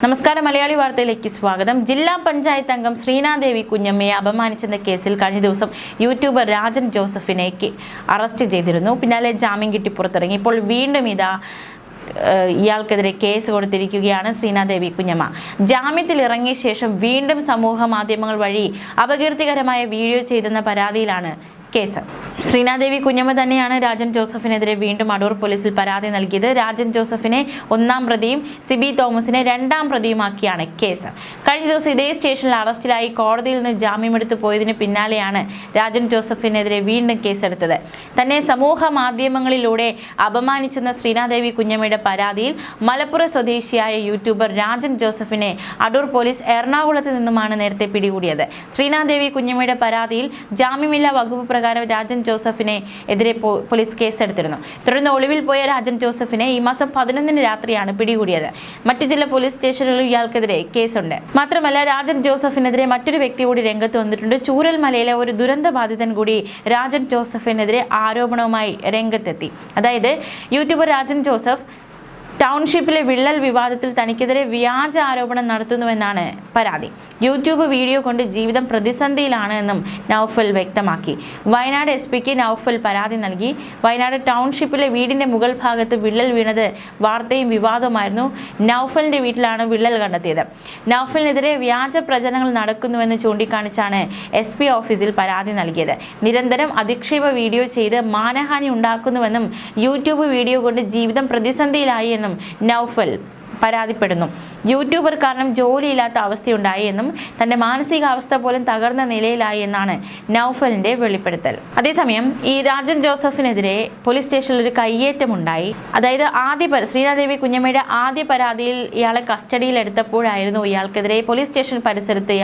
നമസ്കാരം മലയാളി വാർത്തയിലേക്ക് സ്വാഗതം. ജില്ലാ പഞ്ചായത്ത് അംഗം ശ്രീനാദേവി കുഞ്ഞമ്മയെ അപമാനിച്ചെന്ന കേസിൽ കഴിഞ്ഞ ദിവസം യൂട്യൂബർ രാജൻ ജോസഫിനെ അറസ്റ്റ് ചെയ്തിരുന്നു. പിന്നാലെ ജാമ്യം കിട്ടി പുറത്തിറങ്ങി. ഇപ്പോൾ വീണ്ടും ഇയാൾക്കെതിരെ കേസ് കൊടുത്തിരിക്കുകയാണ് ശ്രീനാദേവി കുഞ്ഞമ്മ. ജാമ്യത്തിൽ ഇറങ്ങിയ ശേഷം വീണ്ടും സമൂഹ മാധ്യമങ്ങൾ വഴി അപകീർത്തികരമായ വീഡിയോ ചെയ്തെന്ന പരാതിയിലാണ് കേസ്. ശ്രീനാദേവി കുഞ്ഞമ്മ തന്നെയാണ് രാജൻ ജോസഫിനെതിരെ വീണ്ടും അടൂർ പോലീസിൽ പരാതി നൽകിയത്. രാജൻ ജോസഫിനെ 1-ാം പ്രതിയും സിബി തോമസിനെ 2-ാം പ്രതിയുമാക്കിയാണ് കേസ്. കഴിഞ്ഞ ദിവസം ഇതേ സ്റ്റേഷനിൽ അറസ്റ്റിലായി കോടതിയിൽ നിന്ന് ജാമ്യമെടുത്തു പോയതിന് പിന്നാലെയാണ് രാജൻ ജോസഫിനെതിരെ വീണ്ടും കേസെടുത്തത്. തന്നെ സമൂഹ മാധ്യമങ്ങളിലൂടെ അപമാനിച്ചെന്ന ശ്രീനാദേവി കുഞ്ഞമ്മയുടെ പരാതിയിൽ മലപ്പുറം സ്വദേശിയായ യൂട്യൂബർ രാജൻ ജോസഫിനെ അടൂർ പോലീസ് എറണാകുളത്ത് നിന്നുമാണ് നേരത്തെ പിടികൂടിയത്. ശ്രീനാദേവി കുഞ്ഞമ്മയുടെ പരാതിയിൽ ജാമ്യമില്ലാ വകുപ്പ് പ്രകാരം രാജൻ ജോസഫിനെ എതിരെ പോലീസ് കേസെടുത്തിരുന്നു. തുടർന്ന് ഒളിവിൽ പോയ രാജൻ ജോസഫിനെ ഈ മാസം 11-ന് രാത്രിയാണ് പിടികൂടിയത്. മറ്റ് ജില്ലാ പോലീസ് സ്റ്റേഷനുകളിൽ ഇയാൾക്കെതിരെ കേസുണ്ട്. മാത്രമല്ല, രാജൻ ജോസഫിനെതിരെ മറ്റൊരു വ്യക്തി കൂടി രംഗത്ത് വന്നിട്ടുണ്ട്. ചൂരൽമലയിലെ ഒരു ദുരന്ത ബാധിതൻ കൂടി രാജൻ ജോസഫിനെതിരെ ആരോപണവുമായി രംഗത്തെത്തി. അതായത് യൂട്യൂബർ രാജൻ ജോസഫ് ടൗൺഷിപ്പിലെ വിള്ളൽ വിവാദത്തിൽ തനിക്കെതിരെ വ്യാജ ആരോപണം നടത്തുന്നുവെന്നാണ് പരാതി. യൂട്യൂബ് വീഡിയോ കൊണ്ട് ജീവിതം പ്രതിസന്ധിയിലാണ് എന്നും നൗഫൽ വ്യക്തമാക്കി. വയനാട് SP-ക്ക് നൗഫൽ പരാതി നൽകി. വയനാട് ടൗൺഷിപ്പിലെ വീടിന്റെ മുകൾ ഭാഗത്ത് വിള്ളൽ വീണത് വാർത്തയും വിവാദവുമായിരുന്നു. നൗഫലിന്റെ വീട്ടിലാണ് വിള്ളൽ കണ്ടെത്തിയത്. നൗഫലിനെതിരെ വ്യാജ പ്രചരണങ്ങൾ നടക്കുന്നുവെന്ന് ചൂണ്ടിക്കാണിച്ചാണ് SP ഓഫീസിൽ പരാതി നൽകിയത്. നിരന്തരം അധിക്ഷേപ വീഡിയോ ചെയ്ത് മാനഹാനി ഉണ്ടാക്കുന്നുവെന്നും യൂട്യൂബ് വീഡിയോ കൊണ്ട് ജീവിതം പ്രതിസന്ധിയിലായി എന്നും നൗഫൽ പരാതിപ്പെടുന്നു. യൂട്യൂബർ കാരണം ജോലിയില്ലാത്ത അവസ്ഥയുണ്ടായി എന്നും തന്റെ മാനസികാവസ്ഥ പോലും തകർന്ന നിലയിലായി എന്നാണ് നൗഫലിന്റെ വെളിപ്പെടുത്തൽ. അതേസമയം ഈ രാജൻ ജോസഫിനെതിരെ പോലീസ് സ്റ്റേഷനിൽ ഒരു കയ്യേറ്റമുണ്ടായി. അതായത് ശ്രീനാദേവി കുഞ്ഞമ്മയുടെ ആദ്യ പരാതിയിൽ ഇയാളെ കസ്റ്റഡിയിൽ എടുത്തപ്പോഴായിരുന്നു ഇയാൾക്കെതിരെ പോലീസ് സ്റ്റേഷൻ പരിസരത്ത്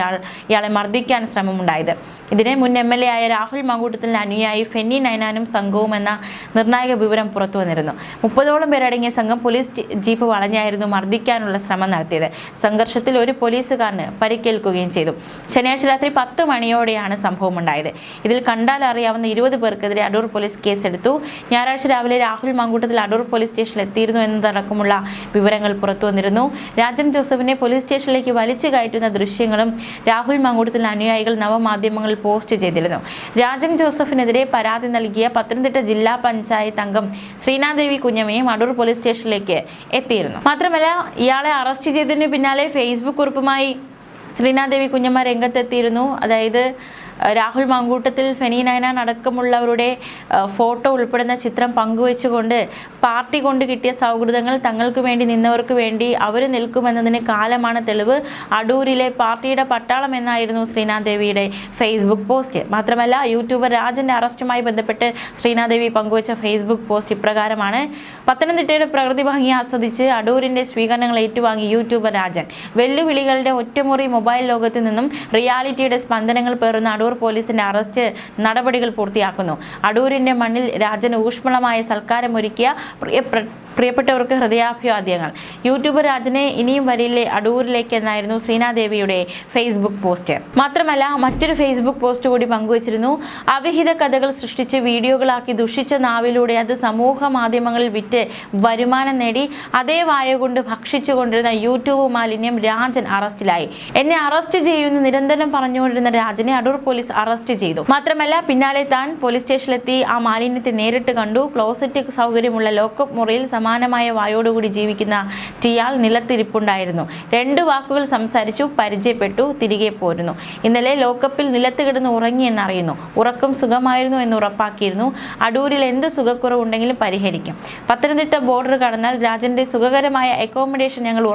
ഇയാളെ മർദ്ദിക്കാൻ ശ്രമമുണ്ടായത്. ഇതിന് മുൻ MLA ആയ രാഹുൽ മാങ്കൂട്ടത്തിൻ്റെ അനുയായി ഫെന്നി നൈനാനും സംഘവും എന്ന നിർണായക വിവരം പുറത്തു വന്നിരുന്നു. 30ഓളം പേരടങ്ങിയ സംഘം പോലീസ് ജീപ്പ് വളഞ്ഞായിരുന്നു മർദ്ദിക്കാനുള്ള ശ്രമം നടത്തിയത്. സംഘർഷത്തിൽ ഒരു പോലീസുകാരന് പരിക്കേൽക്കുകയും ചെയ്തു. ശനിയാഴ്ച രാത്രി 10 മണിയോടെയാണ് സംഭവം ഉണ്ടായത്. ഇതിൽ കണ്ടാൽ അറിയാവുന്ന 20 പേർക്കെതിരെ അടൂർ പോലീസ് കേസെടുത്തു. ഞായറാഴ്ച രാവിലെ രാഹുൽ മാങ്കൂട്ടത്തിൽ അടൂർ പോലീസ് സ്റ്റേഷനിൽ എത്തിയിരുന്നു എന്നതടക്കമുള്ള വിവരങ്ങൾ പുറത്തു വന്നിരുന്നു. രാജൻ ജോസഫിനെ പോലീസ് സ്റ്റേഷനിലേക്ക് വലിച്ചു കയറ്റുന്ന ദൃശ്യങ്ങളും രാഹുൽ മാങ്കൂട്ടത്തിൽ അനുയായികൾ നവമാധ്യമങ്ങളിൽ പോസ്റ്റ് ചെയ്തിരുന്നു. രാജൻ ജോസഫിനെതിരെ പരാതി നൽകിയ പത്തനംതിട്ട ജില്ലാ പഞ്ചായത്ത് അംഗം ശ്രീനാദേവി കുഞ്ഞമ്മയും അടൂർ പോലീസ് സ്റ്റേഷനിലേക്ക് എത്തിയിരുന്നു. മാത്രമല്ല, ഇയാളെ അറസ്റ്റ് ചെയ്തതിന് പിന്നാലെ ഫേസ്ബുക്ക് കുറിപ്പുമായി ശ്രീനാദേവി കുഞ്ഞമ്മ രംഗത്തെത്തിയിരുന്നു. അതായത് രാഹുൽ മാങ്കൂട്ടത്തിൽ ഫെനി നൈനാൻ അടക്കമുള്ളവരുടെ ഫോട്ടോ ഉൾപ്പെടുന്ന ചിത്രം പങ്കുവെച്ചുകൊണ്ട് പാർട്ടി കൊണ്ട് കിട്ടിയ സൗഹൃദങ്ങൾ തങ്ങൾക്ക് വേണ്ടി നിന്നവർക്ക് വേണ്ടി അവർ നിൽക്കുമെന്നതിന് കാലമാണ് തെളിവ്. അടൂരിലെ പാർട്ടിയുടെ പട്ടാളം എന്നായിരുന്നു ശ്രീനാദേവിയുടെ ഫേസ്ബുക്ക് പോസ്റ്റ്. മാത്രമല്ല, യൂട്യൂബർ രാജന്റെ അറസ്റ്റുമായി ബന്ധപ്പെട്ട് ശ്രീനാദേവി പങ്കുവച്ച ഫേസ്ബുക്ക് പോസ്റ്റ് ഇപ്രകാരമാണ്: പത്തനംതിട്ടയുടെ പ്രകൃതി ഭംഗി ആസ്വദിച്ച് അടൂരിന്റെ സ്വീകരണങ്ങൾ ഏറ്റുവാങ്ങി യൂട്യൂബർ രാജൻ. വെല്ലുവിളികളുടെ ഒറ്റമുറി മൊബൈൽ ലോകത്ത് നിന്നും റിയാലിറ്റിയുടെ സ്പന്ദനങ്ങൾ പേറുന്ന അടൂർ പോലീസിന്റെ അറസ്റ്റ് നടപടികൾ പൂർത്തിയാക്കുന്നു. അടൂരിന്റെ മണ്ണിൽ രാജന് ഊഷ്മളമായ സൽക്കാരമൊരുക്കിയ പ്രിയപ്പെട്ടവർക്ക് ഹൃദയാഭിവാദ്യങ്ങൾ. യൂട്യൂബർ രാജനെ ഇനിയും വരില്ലേ അടൂരിലേക്ക് എന്നായിരുന്നു ശ്രീനാദേവിയുടെ ഫേസ്ബുക്ക് പോസ്റ്റ്. മാത്രമല്ല, മറ്റൊരു ഫേസ്ബുക്ക് പോസ്റ്റ് കൂടി പങ്കുവച്ചിരുന്നു. അവിഹിത കഥകൾ സൃഷ്ടിച്ച് വീഡിയോകളാക്കി ദുഷിച്ച നാവിലൂടെ അത് സമൂഹ മാധ്യമങ്ങളിൽ വിറ്റ് വരുമാനം നേടി അതേ വായ കൊണ്ട് ഭക്ഷിച്ചുകൊണ്ടിരുന്ന യൂട്യൂബ് മാലിന്യം രാജൻ അറസ്റ്റിലായി. എന്നെ അറസ്റ്റ് ചെയ്യുമെന്ന് നിരന്തരം പറഞ്ഞുകൊണ്ടിരുന്ന രാജനെ അടൂർ പോലീസ് അറസ്റ്റ് ചെയ്തു. മാത്രമല്ല, പിന്നാലെ താൻ പോലീസ് സ്റ്റേഷനിലെത്തി ആ മാലിന്യത്തെ നേരിട്ട് കണ്ടു. ക്ലോസറ്റ് സൗകര്യമുള്ള ലോക്കപ്പ് മുറിയിൽ സമാനമായ വായോടുകൂടി ജീവിക്കുന്ന ടിയാൾ നിലത്തിരിപ്പുണ്ടായിരുന്നു. 2 വാക്കുകൾ സംസാരിച്ചു, പരിചയപ്പെട്ടു, തിരികെ പോരുന്നു. ഇന്നലെ ലോക്കപ്പിൽ നിലത്ത് കിടന്ന് ഉറങ്ങിയെന്നറിയുന്നു. ഉറക്കം സുഖമായിരുന്നു എന്ന് ഉറപ്പാക്കിയിരുന്നു. അടൂരിൽ എന്ത് സുഖക്കുറവുണ്ടെങ്കിലും പരിഹരിക്കും. പത്തനംതിട്ട ബോർഡർ കടന്നാൽ രാജന്റെ സുഖകരമായ അക്കോമഡേഷൻ ഞങ്ങൾ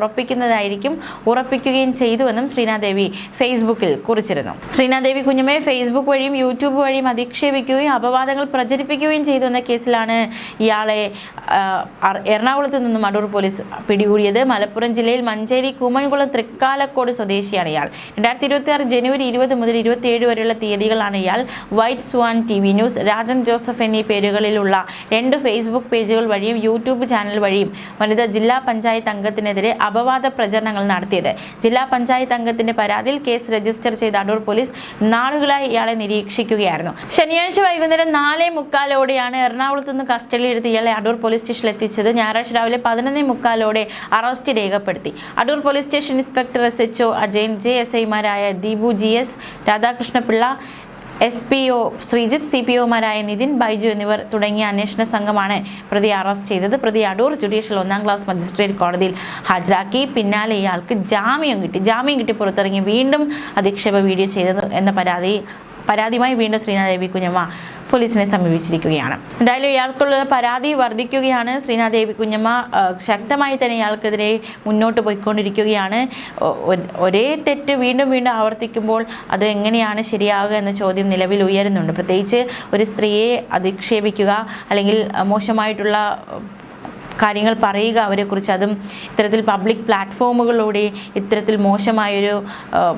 ഉറപ്പിക്കുകയും ചെയ്തുവെന്നും ശ്രീനാദേവി ഫേസ്ബുക്കിൽ കുറിച്ചിരുന്നു. ശ്രീനാദേവി കുഞ്ഞമ്മയെ ഫേസ്ബുക്ക് വഴിയും യൂട്യൂബ് വഴിയും അധിക്ഷേപിക്കുകയും അപവാദങ്ങൾ പ്രചരിപ്പിക്കുകയും ചെയ്തു എന്ന കേസിലാണ് ഇയാളെ എറണാകുളത്ത് നിന്നും അടൂർ പോലീസ് പിടികൂടിയത്. മലപ്പുറം ജില്ലയിൽ മഞ്ചേരി കൂമൻകുളം തൃക്കാലക്കോട് സ്വദേശിയാണ് ഇയാൾ. 2026 ജനുവരി 20 മുതൽ 27 വരെയുള്ള തീയതികളാണ് ഇയാൾ white swan TV news, Rajan Joseph എന്നീ പേരുകളിലുള്ള 2 ഫേസ്ബുക്ക് പേജുകൾ വഴിയും യൂട്യൂബ് ചാനൽ വഴിയും വനിതാ ജില്ലാ പഞ്ചായത്ത് അംഗത്തിനെതിരെ അപവാദ പ്രചരണങ്ങൾ നടത്തിയത്. ജില്ലാ പഞ്ചായത്ത് അംഗത്തിന്റെ പരാതിയിൽ കേസ് രജിസ്റ്റർ ചെയ്ത അടൂർ പോലീസ് നാളുകൾ നാളുകളായി ഇയാളെ നിരീക്ഷിക്കുകയായിരുന്നു. ശനിയാഴ്ച വൈകുന്നേരം 4:45 എറണാകുളത്ത് നിന്ന് കസ്റ്റഡിയിലെടുത്ത് ഇയാളെ അടൂർ പോലീസ് സ്റ്റേഷനിൽ എത്തിച്ചത്. ഞായറാഴ്ച രാവിലെ 11:45 അറസ്റ്റ് രേഖപ്പെടുത്തി. Adoor police station inspector SHO Ajayan, JSI-മാരായ ദീപു GS, രാധാകൃഷ്ണപിള്ള, SPO ശ്രീജിത്ത്, CPO-മാരായ നിതിൻ, ബൈജു എന്നിവർ തുടങ്ങിയ അന്വേഷണ സംഘമാണ് പ്രതിയെ അറസ്റ്റ് ചെയ്തത്. പ്രതി അടൂർ ജുഡീഷ്യൽ 1ാം ക്ലാസ് മജിസ്ട്രേറ്റ് കോടതിയിൽ ഹാജരാക്കി. പിന്നാലെ ഇയാൾക്ക് ജാമ്യം കിട്ടി പുറത്തിറങ്ങി വീണ്ടും അധിക്ഷേപ വീഡിയോ ചെയ്തത് എന്ന പരാതിയുമായി വീണ്ടും ശ്രീനാദേവി കുഞ്ഞമ്മ പോലീസിനെ സമീപിച്ചിരിക്കുകയാണ്. എന്തായാലും ഇയാൾക്കുള്ള പരാതി വർദ്ധിക്കുകയാണ്. ശ്രീനാദേവി കുഞ്ഞമ്മ ശക്തമായി തന്നെ ഇയാൾക്കെതിരെ മുന്നോട്ട് പോയിക്കൊണ്ടിരിക്കുകയാണ്. ഒരേ തെറ്റ് വീണ്ടും ആവർത്തിക്കുമ്പോൾ അത് എങ്ങനെയാണ് ശരിയാവുക എന്ന ചോദ്യം നിലവിൽ ഉയരുന്നുണ്ട്. പ്രത്യേകിച്ച് ഒരു സ്ത്രീയെ അധിക്ഷേപിക്കുക അല്ലെങ്കിൽ മോശമായിട്ടുള്ള കാര്യങ്ങൾ പറയുക അവരെക്കുറിച്ച്, അതും ഇത്തരത്തിൽ പബ്ലിക് പ്ലാറ്റ്ഫോമുകളിലൂടെ ഇത്തരത്തിൽ മോശമായൊരു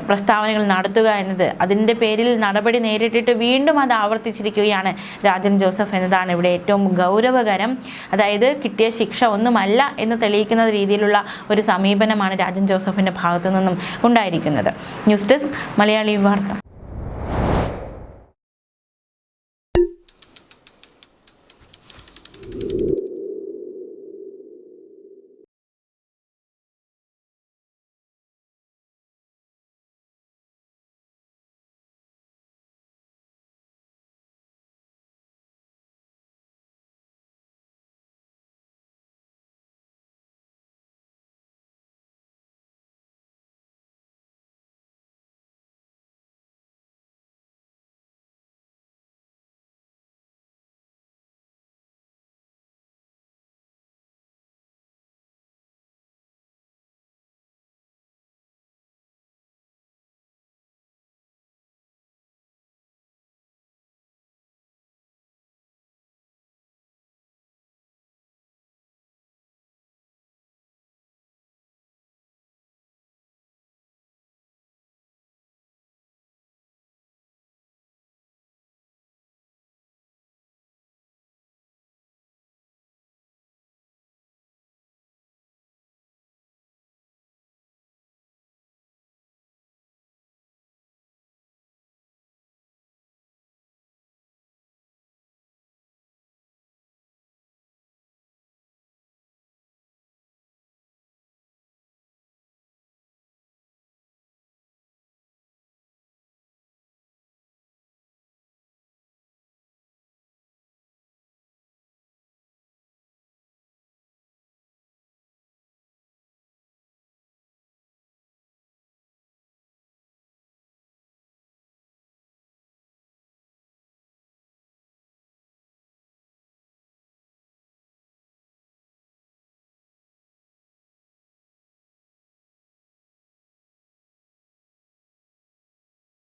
പ്രസ്താവനകൾ നടത്തുക എന്നത്, അതിൻ്റെ പേരിൽ നടപടി നേരിട്ടിട്ട് വീണ്ടും അത് ആവർത്തിച്ചിരിക്കുകയാണ് രാജൻ ജോസഫ് എന്നതാണ് ഇവിടെ ഏറ്റവും ഗൗരവകരം. അതായത് കിട്ടിയ ശിക്ഷ ഒന്നുമല്ല എന്ന് തെളിയിക്കുന്ന രീതിയിലുള്ള ഒരു സമീപനമാണ് രാജൻ ജോസഫിൻ്റെ ഭാഗത്തു നിന്നും ഉണ്ടായിരിക്കുന്നത്. ന്യൂസ് ഡെസ്ക് മലയാളി വാർത്ത.